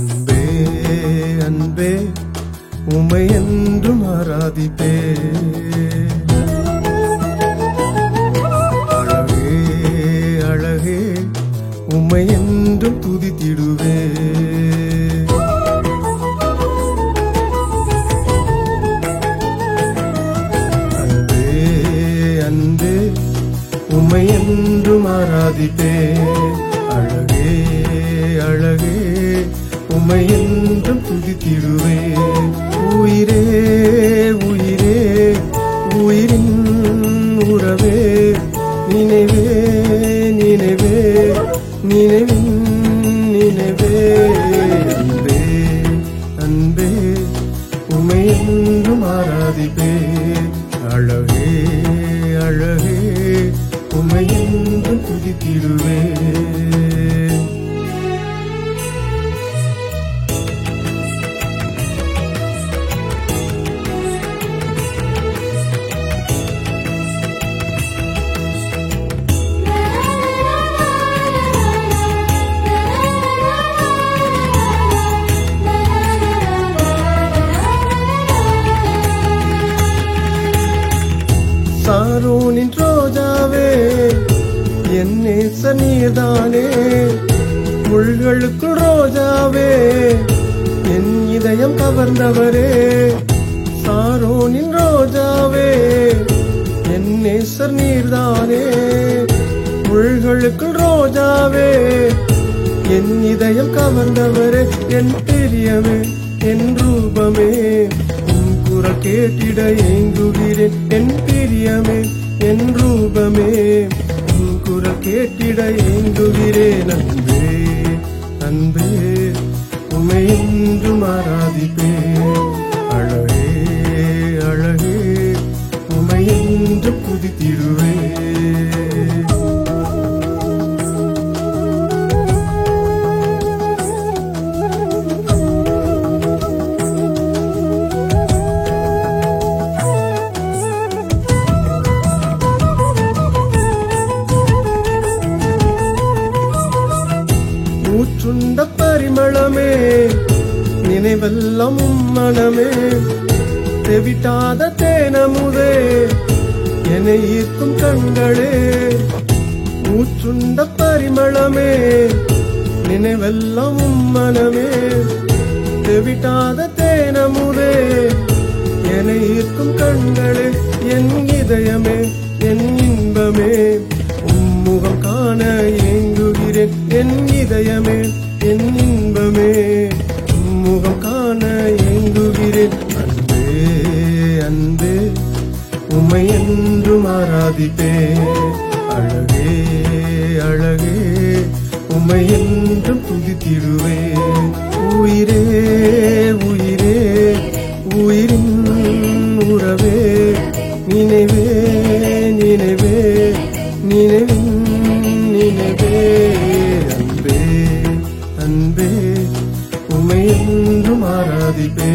அன்பே அன்பே உம்மை என்றும் ஆராதிப்பே அழகே அழகே உம்மை என்றும் துதித்திடுவே அன்பே அன்பே உம்மை என்றும் ஆராதிப்பே அழகே அழகே உம்மை என்றும் துதித்திடுவே உயிரே உயிரே உயிரின் உறவே நினைவே நினைவே நினைவின் நினைவே அன்பே அன்பே உம்மை என்றும் ஆராதிப்பே அழகே அழகே உம்மை என்றும் துதித்திடுவே சாரோனின் ரோஜாவே என் நேச நீர்தானே முள்களுக்குள் ரோஜாவே என் இதயம் கவர்ந்தவரே சாரோனின் ரோஜாவே என் நேசர் நீர்தானே முள்களுக்குள் ரோஜாவே என் இதயம் கவர்ந்தவரே என் பிரியமே என் ரூபமே குரல் கேட்டிட ஏங்குகிறேன் என் பிரியமே என் ரூபமே குரல் கேட்டிட ஏங்குகிறேன் அன்பே அன்பே உம்மை என்றும் ஆராதிப்பே அழகே அழகே உம்மை என்றும் துதித்திடுவே ஊற்றுண்ட பரிமளமே நினைவெல்லாம் மனமே தெவிட்டாத தேனமுதே என்னை ஈர்க்கும் கண்களே ஊற்றுண்ட பரிமளமே நினைவெல்லாம் மனமே தெவிட்டாத தேனமுதே என்னை ஈர்க்கும் கண்களே என் இதயமே என் இன்பமே உம்முகம் காண ஏங்குகிறேன் என் இதயமே என் இன்பமே உம்முகம் காண ஏங்குகிறேன் அன்பே அன்பே உம்மை என்றும் ஆராதிப்பே அழகே அழகே உம்மை என்றும் துதித்திடுவே உயிரே உயிரே உயிரின் உறவே நினைவே நினைவே நினைவின் நினைவே அன்பே அன்பே உம்மை என்றும் ஆராதிப்பே